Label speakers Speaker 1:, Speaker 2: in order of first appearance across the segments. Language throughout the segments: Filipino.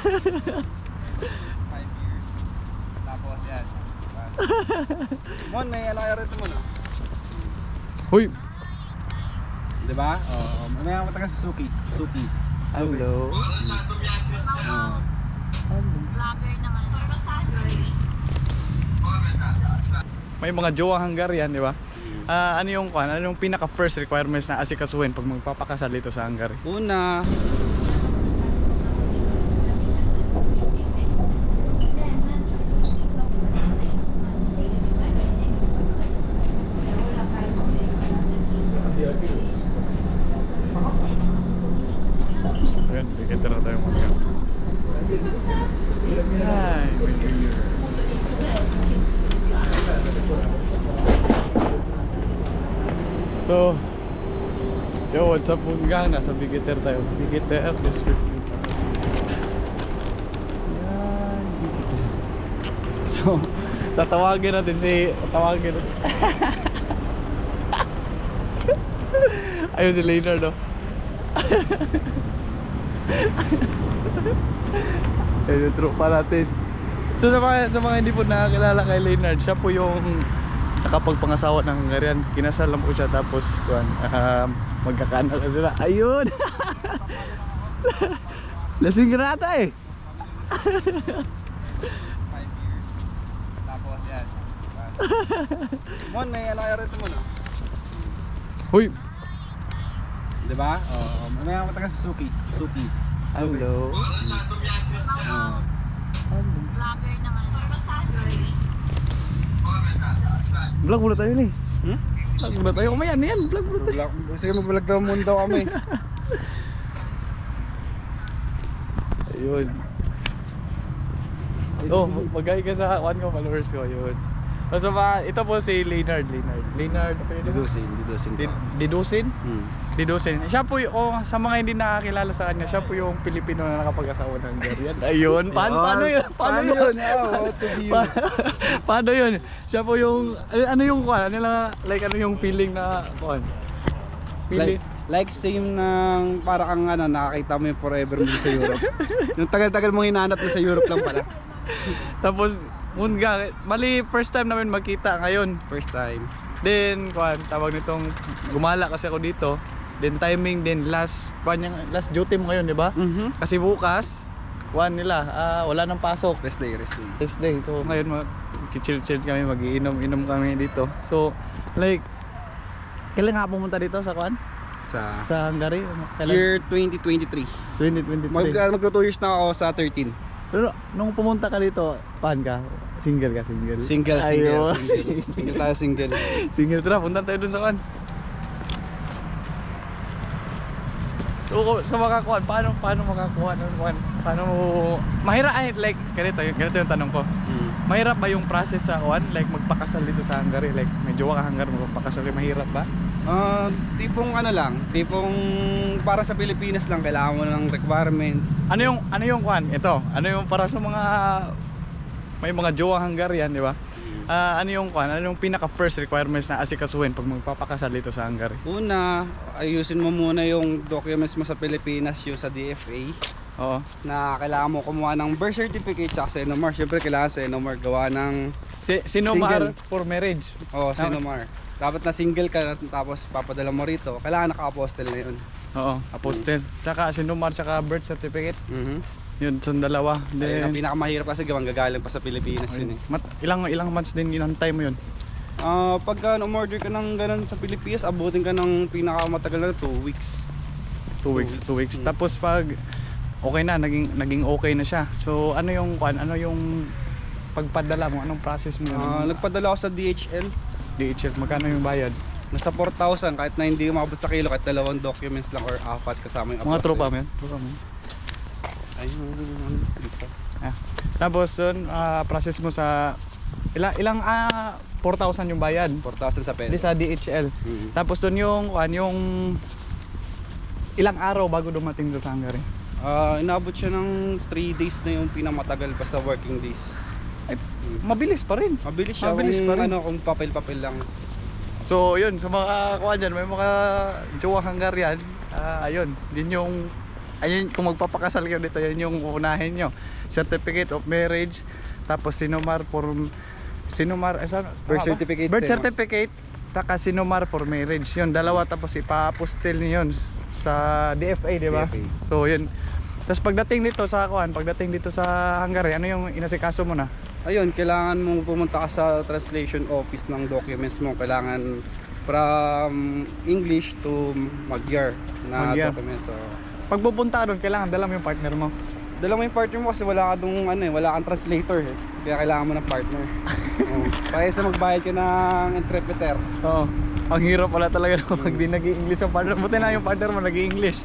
Speaker 1: years. Tapos yan. Mon, may ano kaya rito mo no?
Speaker 2: Huy!
Speaker 1: Diba? Oo. May mga mataga Suzuki. Suzuki.
Speaker 2: Hello.
Speaker 3: Vlogger ng ano.
Speaker 2: May mga jowa Hungarian, di ba? Ano yung pinaka first requirements na asikasuhin pag magpapakasal dito sa Hungary?
Speaker 1: Una,
Speaker 2: Ayan, dikita na tayo mga yan. Ay, may beer. So, yo, what's up Bungang? Nasa Bigiter tayo. Bigiter District. Yan, Bigiter. So, tatawagin natin. Ayun si Leonard, no? Ayun yung tropa natin. So sa mga hindi po nakakilala kay Leonard, siya po yung nakapagpangasawa ng Hungarian. Kinasal lang po siya tapos magkakaanak na sila. Ayun! Lasing ka nata eh!
Speaker 1: 5 years. Tapos yan. Mon, may ano kaya rito mo no?
Speaker 2: Huy!
Speaker 1: Diba? Oo. May mga mataga Suzuki. Suzuki.
Speaker 2: Hello!
Speaker 3: Vlogger ng ano.
Speaker 2: Vlog muna tayo ni.
Speaker 1: Hmm?
Speaker 2: Vlog muna tayo. Kumayan yan. Vlog muna tayo.
Speaker 1: Sige, mag-vlog daw muna daw kami.
Speaker 2: Ayun. Oh, mag-hi ka sa followers ko. Ayun. So, ito po si Leonard. Leonard,
Speaker 1: Didusin.
Speaker 2: Didusin?
Speaker 1: Hmm.
Speaker 2: Didusin. Siya po yung, sa mga hindi nakakilala sa kanya, siya po yung Pilipino na nakapag-asawa ng Hungarian. Ayun. Paano yun?
Speaker 1: Paano yun? What to be?
Speaker 2: Paano yun? Siya po yung, ano yung kuwan? Ano lang, like ano yung feeling na kuwan? Feeling?
Speaker 1: Like same ng para kang ano, nakakita mo yung forever mo sa Europe. Yung tagal-tagal mong hinanap na sa Europe lang pala.
Speaker 2: Tapos, Munga, mali first time namin magkita ngayon.
Speaker 1: First time.
Speaker 2: Then, kuwan, tawag nitong, gumala kasi ako dito. Then timing din, last duty mo ngayon, di ba? Kasi bukas, kuwan nila, wala nang pasok.
Speaker 1: Rest day.
Speaker 2: Test day. So ngayon chill kami, mag-iinom kami dito. So like kailan nga pumunta dito sa kuan? Sa Hungary? Kailan?
Speaker 1: Year 2023.
Speaker 2: 2023.
Speaker 1: Mag 2 years na ako sa 13.
Speaker 2: Pero nung pumunta ka dito, paan ka? Single ka?
Speaker 1: Single.
Speaker 2: Ayun.
Speaker 1: Single tayo, single.
Speaker 2: Single, tara, punta tayo dun sa kuan. So sa mga kuan, paano makakuha ng kuan? Paano mahirap ay like ganito yung tanong ko. Mahirap ba yung process sa kuan, like magpakasal dito sa Hungary? Like may jowa ka Hungary, magpakasal, mahirap ba?
Speaker 1: Tipong ano lang, tipong para sa Pilipinas lang kailangan mo ng requirements.
Speaker 2: Ano yung kuan? Ito, ano yung para sa mga may mga jowa Hungarian, di ba? Ano yung kuan? Ano yung pinaka first requirements na asikasuhin pag magpapakasal dito sa Hungary?
Speaker 1: Una, ayusin mo muna yung documents mo sa Pilipinas, yung sa DFA.
Speaker 2: Oo.
Speaker 1: Na kailangan mo kumuha ng birth certificate at Senomar. Siyempre kailangan Senomar gawa ng
Speaker 2: Sinomar for marriage.
Speaker 1: Senomar. Dapat na single ka tapos papadala mo rito. Kailangan naka-apostle na yun.
Speaker 2: Oo, apostle. Tsaka Sinomar tsaka birth certificate. Yun, sa dalawa.
Speaker 1: Then, ang pinakamahirap kasi gagaling pa sa Pilipinas yun eh.
Speaker 2: Ilang months din ginantay mo yun?
Speaker 1: Pagka umorder ka ng ganun sa Pilipinas, abutin ka ng pinakamatagal na 2 weeks.
Speaker 2: 2 weeks. Tapos pag okay na, naging okay na siya. So ano yung pagpadala mo? Anong process mo?
Speaker 1: Nagpadala ako sa DHL.
Speaker 2: Magkano yung bayad?
Speaker 1: Nasa 4,000 kahit na hindi umabot sa kilo, kahit 2 documents lang or 4 kasama yung
Speaker 2: Mga tropa mo yun?
Speaker 1: Ayun, dito.
Speaker 2: Tapos dun, process mo sa ilang 4,000 yung bayad.
Speaker 1: 4,000 sa peso.
Speaker 2: Di sa DHL. Tapos dun yung ilang araw bago dumating doon sa Hungary.
Speaker 1: Inabot siya ng 3 days na yung pinamatagal basta working days.
Speaker 2: Ay, mabilis pa rin.
Speaker 1: Mabilis siya kung papel-papel lang.
Speaker 2: So yun, sa mga kuha dyan, may mga jowa Hungarian, ayun, din yung ayun, kung magpapakasal kayo dito, yun yung uunahin nyo. Certificate of marriage, tapos sinumar for
Speaker 1: Birth certificate.
Speaker 2: birth certificate, taka sinumar for marriage. Yun, dalawa, tapos ipa-apostil niyo yun sa DFA, di ba?
Speaker 1: DFA.
Speaker 2: So yun. Tapos pagdating dito sa Hungary, ano yung inasikaso mo na?
Speaker 1: Ayun, kailangan mo pumunta ka sa translation office ng documents mo. Kailangan from English to Magyar na
Speaker 2: Magyar.
Speaker 1: documents. So,
Speaker 2: Pag pupunta doon, kailangan dala mo yung partner mo.
Speaker 1: dala mo yung partner mo kasi wala ka dong wala kang translator eh. Kaya kailangan mo ng partner. Kaysa magbayad ka ng interpreter.
Speaker 2: Oo. Ang hirap pala talaga pag di nag-i-English yung partner. Buti na yung partner mo nag-i-English.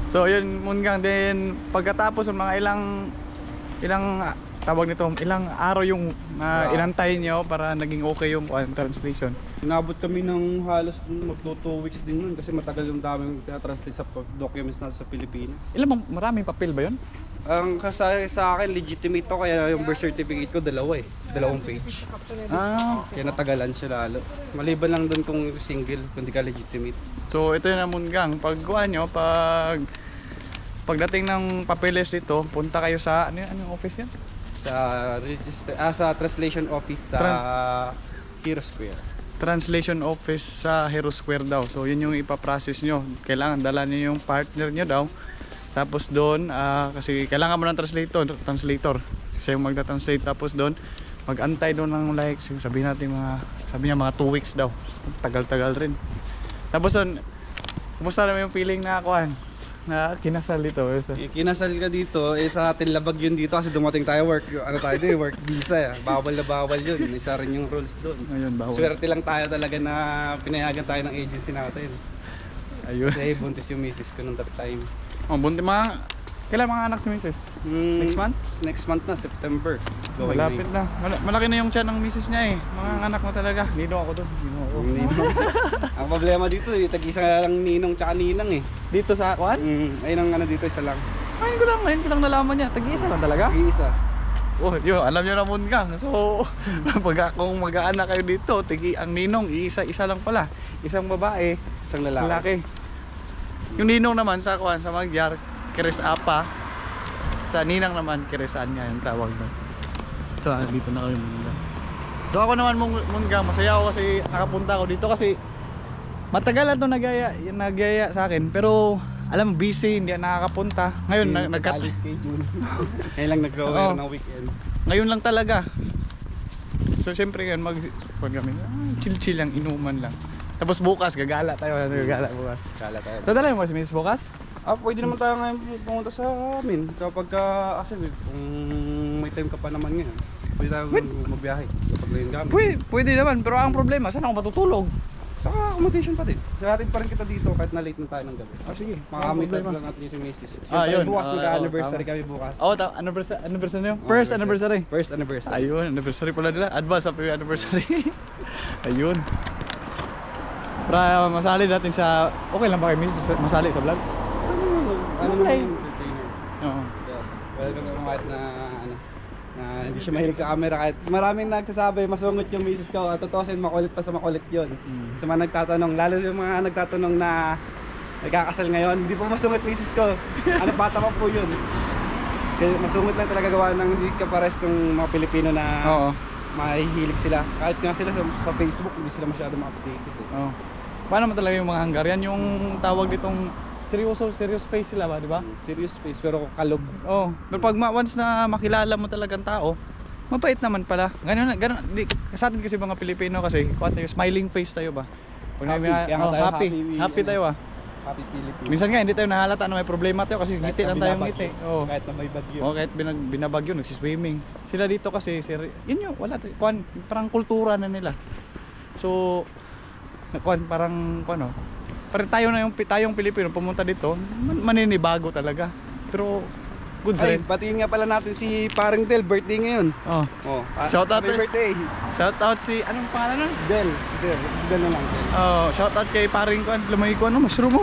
Speaker 2: So yun, Mungang, then pagkatapos ng mga ilang araw yung inantay nyo para naging okay yung translation.
Speaker 1: Inabot kami ng halos magto 2 weeks din nun kasi matagal yung daming translate sa documents na sa Pilipinas.
Speaker 2: Maraming papel ba yun?
Speaker 1: Ang kasi sa akin legitimate to kaya yung birth certificate ko dalawa eh. 2 page. Kaya natagalan siya lalo. Maliban lang dun kung single, kung di ka legitimate.
Speaker 2: So ito yun ang Mungang. Pagdating ng papeles dito, punta kayo sa anong office yan?
Speaker 1: Sa translation office sa Hero Square.
Speaker 2: Translation office sa Hero Square daw. So yun yung ipaprocess nyo. Kailangan dala nyo yung partner nyo daw. Tapos doon, kasi kailangan mo ng translator. Siya yung magta-translate. Tapos doon, mag-antay doon ng like, sabi niya mga 2 weeks daw. Tagal-tagal rin. Tapos doon, kumusta naman yung feeling na na kinasal dito?
Speaker 1: Kinasal ka dito, sa atin labag yun dito kasi dumating tayo work visa. Bawal na bawal yun. Isa rin yung rules doon.
Speaker 2: Ayun, bawal.
Speaker 1: Swerte lang tayo talaga na pinayagan tayo ng agency natin.
Speaker 2: Ayun.
Speaker 1: Kasi buntis yung misis ko nung that time.
Speaker 2: Kailan mga anak si Mrs.? Next month?
Speaker 1: Next month na, September. Going
Speaker 2: Malapit na. Malaki na yung tiyan ng misis niya eh. Mga anak mo talaga. Ninong ako doon.
Speaker 1: Ninong. Ang problema dito, tag-isa lang ninong tsaka ninang eh.
Speaker 2: Dito sa Kwan?
Speaker 1: Ayun ang dito, isa lang.
Speaker 2: Ngayon ko lang nalaman niya. Tag-iisa lang talaga?
Speaker 1: Isa.
Speaker 2: Oh, yun, alam niyo na Mungang. So, kung mag-aanak kayo dito, ang ninong, isa lang pala. Isang babae,
Speaker 1: Isang lalaki.
Speaker 2: lalaki. Yung ninong naman sa Kwan, sa Magyar, Keres Apa. Sa ninang naman, Keresan nga yung tawag doon. So, dito na kayo Mungang. So, ako naman Mungang, masaya ako kasi nakapunta ako dito kasi matagal na ito nagyaya sa akin. Pero, alam mo, busy, hindi nakakapunta. Ngayon,
Speaker 1: schedule. Ngayon lang nag-go ng weekend.
Speaker 2: Ngayon lang talaga. So syempre yun, chill-chill lang, inuman lang. Tapos bukas, gagala tayo. Gagala bukas.
Speaker 1: Kala tayo.
Speaker 2: Dadala mo si Miss bukas?
Speaker 1: Pwede naman tayo ngayon pumunta sa amin. Kapag kasi kung may time ka pa naman ngayon, pwede tayo magbiyahe. Kapag ngayon kami.
Speaker 2: Pwede naman, pero ang problema, saan ako matutulog?
Speaker 1: Saka accommodation pa din. Hatid pa rin kita dito kahit na late na tayo ng gabi.
Speaker 2: Sige.
Speaker 1: Makamit lang natin yung si Macy's.
Speaker 2: Yun.
Speaker 1: Bukas mag-anniversary kami bukas.
Speaker 2: Anniversary nyo? First anniversary.
Speaker 1: First anniversary.
Speaker 2: Ayun, anniversary pala nila. Advance happy anniversary. Ayun. Para masali natin sa... Okay lang ba kayo Miss masali sa vlog?
Speaker 1: Ano
Speaker 2: Okay.
Speaker 1: naman yung entertainer?
Speaker 2: Oo.
Speaker 1: Welcome naman kahit na hindi siya mahilig sa camera kahit maraming nagsasabi masungot yung misis ko at totosin makulit pa sa makulit yun. Sa mga nagtatanong, lalo yung mga nagtatanong na nagkakasal ngayon, hindi po masungot misis ko. Bata pa po yun. Kaya masungot lang talaga gawa ng hindi ka pares ng mga Pilipino na mahihilig sila. Kahit nga sila sa Facebook, hindi sila masyado ma-updated.
Speaker 2: Oo. Paano mo talaga yung mga Hungarian? Yung tawag ditong serious face sila ba, di ba?
Speaker 1: Serious face pero kalog.
Speaker 2: Oh, pero pag once na makilala mo talagang tao, mabait naman pala. Ganun, sa atin kasi mga Pilipino kasi, smiling face tayo ba? Pag happy tayo ah.
Speaker 1: Happy Philippines.
Speaker 2: Minsan nga hindi tayo nahalata na may problema tayo kasi ngiti lang tayo ngiti. Oh.
Speaker 1: Kahit na may bagyo.
Speaker 2: Oh, kahit binabagyo, nagsiswimming. Sila dito kasi, yun yun, wala, parang kultura na nila. So, parang tayong Pilipino pumunta dito, maninibago talaga. Pero good
Speaker 1: Ay,
Speaker 2: rin.
Speaker 1: batiin nga pala natin si Paring Del, birthday ngayon.
Speaker 2: Shout out
Speaker 1: happy birthday.
Speaker 2: Shout out si anong pangalan nun?
Speaker 1: Del, si Del na lang.
Speaker 2: Shout out kay paring ko, lumay ko mushroom mo.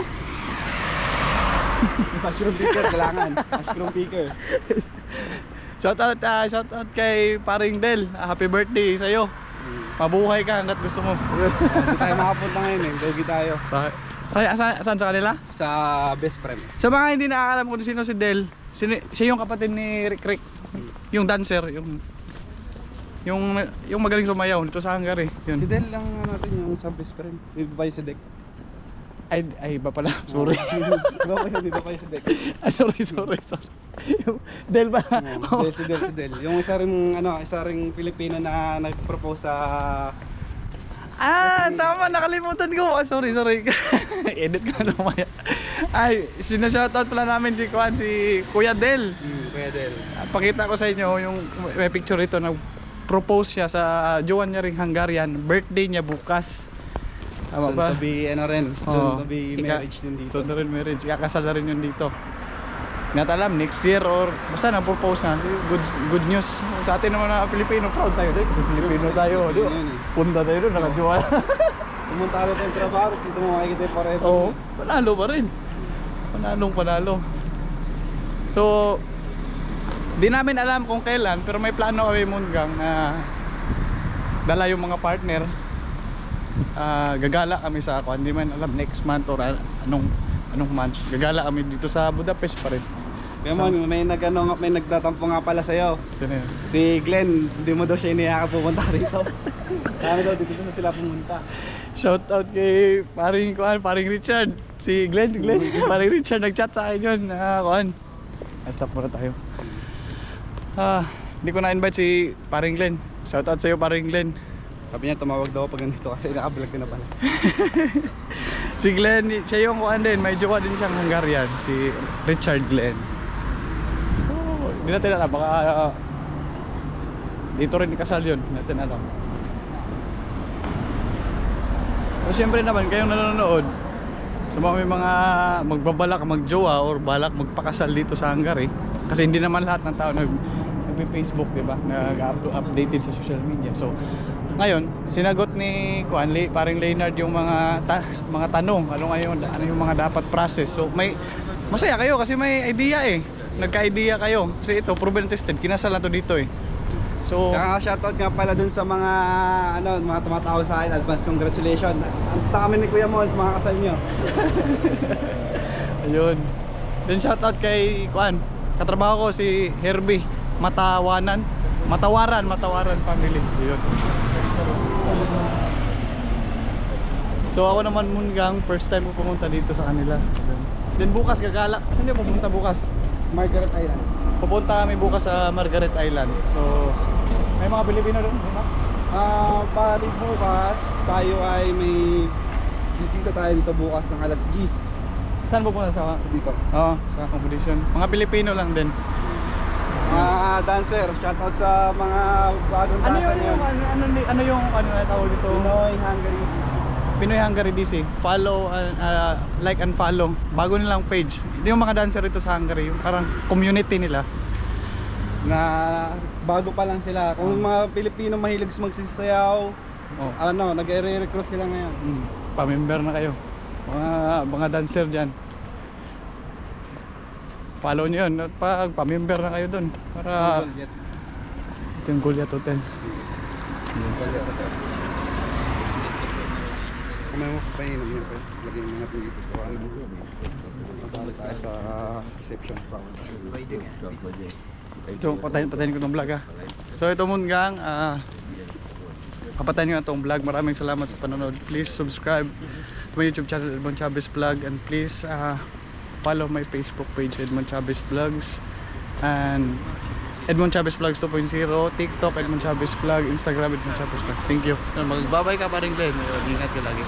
Speaker 1: Mushroom picker kailangan. Mushroom picker.
Speaker 2: Shout out kay paring Del. Happy birthday sa iyo. Mabuhay ka hangga't gusto mo.
Speaker 1: Hindi tayo makapunta ngayon eh. Dogi tayo.
Speaker 2: Saan sa kanila?
Speaker 1: Sa best friend.
Speaker 2: Sa mga hindi nakakalam kung sino si Del, siya yung kapatid ni Rick Rick. Yung dancer, yung magaling sumayaw dito sa Hungary.
Speaker 1: Si
Speaker 2: Yun.
Speaker 1: Del lang natin yung sa best friend. Iba pa yung si Dek.
Speaker 2: Ay, iba pala. Sorry.
Speaker 1: Iba pa yung si Dek.
Speaker 2: Ay, sorry. Yung Del ba?
Speaker 1: Si Del. Yung isa ring Pilipino na nag-propose sa...
Speaker 2: Tama, nakalimutan ko. Sorry. Edit ko na mamaya. Ay, sinashoutout pala namin si Kuya Del.
Speaker 1: Kuya Del.
Speaker 2: Pakita ko sa inyo yung may picture ito na propose siya sa jowa niya ring Hungarian. Birthday niya bukas. Tama
Speaker 1: Soon
Speaker 2: ba?
Speaker 1: to be, soon to be marriage din dito.
Speaker 2: Soon to be marriage. Ikakasal na rin yun dito. Hindi natin alam, next year or basta na-propose na. Good news. Sa atin naman na Pilipino, proud tayo din. Kasi Pilipino tayo.
Speaker 1: Yun yun eh.
Speaker 2: Punta tayo doon, nakajowa.
Speaker 1: Pumunta ka tayong trabaho, tapos dito mo makikita yung forever.
Speaker 2: Oo, panalo pa rin. Panalo. So, di namin alam kung kailan, pero may plano kami Munggang na dala yung mga partner. Gagala kami sa ako, hindi man alam next month or anong month. Gagala kami dito sa Budapest pa rin.
Speaker 1: Kaya mo, may nagtatampo nga pala sa'yo.
Speaker 2: Sino yun?
Speaker 1: Si Glenn, hindi mo daw siya iniyaka pumunta rito. Kami daw dito na sila pumunta.
Speaker 2: Shout out kay paring Richard. Si Glenn, paring Richard nag-chat sa akin yun. Stop muna tayo. Hindi ko na-invite si paring Glenn. Shout out sa iyo paring Glenn.
Speaker 1: Sabi niya tumawag daw pag ganito kasi naka-vlog ko na pala.
Speaker 2: Si Glenn, siya yung kuhan din. May jowa din siyang Hungarian. Si Richard Glenn. Hindi natin alam. Baka dito rin ikasal yun. Hindi natin alam. Pero syempre naman, kayong nanonood sa may mga magbabalak magjowa or balak magpakasal dito sa Hungary. Kasi hindi naman lahat ng tao nagpe-Facebook, di ba? Nag-updated sa social media. So, ngayon, sinagot ni paring Leonard yung mga tanong. Ano yung mga dapat process. So, masaya kayo kasi may idea eh. Nagka-idea kayo. Kasi ito, proven tested. Kinasal na to dito eh. So,
Speaker 1: Tsaka shoutout nga pala dun sa mga mga tumatawag sa akin, advance congratulations. Ang kami ni Kuya Mons, mga kasal nyo.
Speaker 2: ayun. Then shoutout kay katrabaho ko si Herbie Matawaran family. Ayun. So ako naman Munggang, first time ko pumunta dito sa kanila. Then bukas gagala. Saan niyo pupunta bukas?
Speaker 1: Margaret Island.
Speaker 2: Pupunta kami bukas sa Margaret Island. So may mga Pilipino doon, di ba?
Speaker 1: Bali bukas, tayo ay may bisita tayo dito bukas ng alas 10
Speaker 2: Saan pupunta sa
Speaker 1: dito.
Speaker 2: Oo, sa accommodation. Mga Pilipino lang din.
Speaker 1: Dancer, shoutout sa mga bagong dancer ngayon.
Speaker 2: Ano yung na tawag dito?
Speaker 1: Pinoy Hungary DC.
Speaker 2: Pinoy Hungary DC. Follow, like and follow. Bago nilang page. Ito yung mga dancer dito sa Hungary, yung parang community nila.
Speaker 1: Na bago pa lang sila. Kung mga Pilipino mahilig magsasayaw, nag-re-recruit sila ngayon.
Speaker 2: Pa-member na kayo. Mga dancer dyan. Follow nyo yun. Pag pa-member na kayo dun. Para ito yung Goliath Hotel.
Speaker 1: Kung may mas painom yun, lagyan mo natin dito. Madali tayo sa reception.
Speaker 2: So, patayin ko itong vlog ha. So ito Munggang, papatayin ko itong vlog. Maraming salamat sa panonood. Please subscribe to my YouTube channel Edmond Chavez Vlog, and please follow my Facebook page Edmond Chavez Vlogs, and Edmond Chavez Vlogs 2.0, TikTok Edmond Chavez Vlog, Instagram Edmond Chavez Vlog. Thank you. Magbabay ka pa rin Glenn. Ingat ka lagi.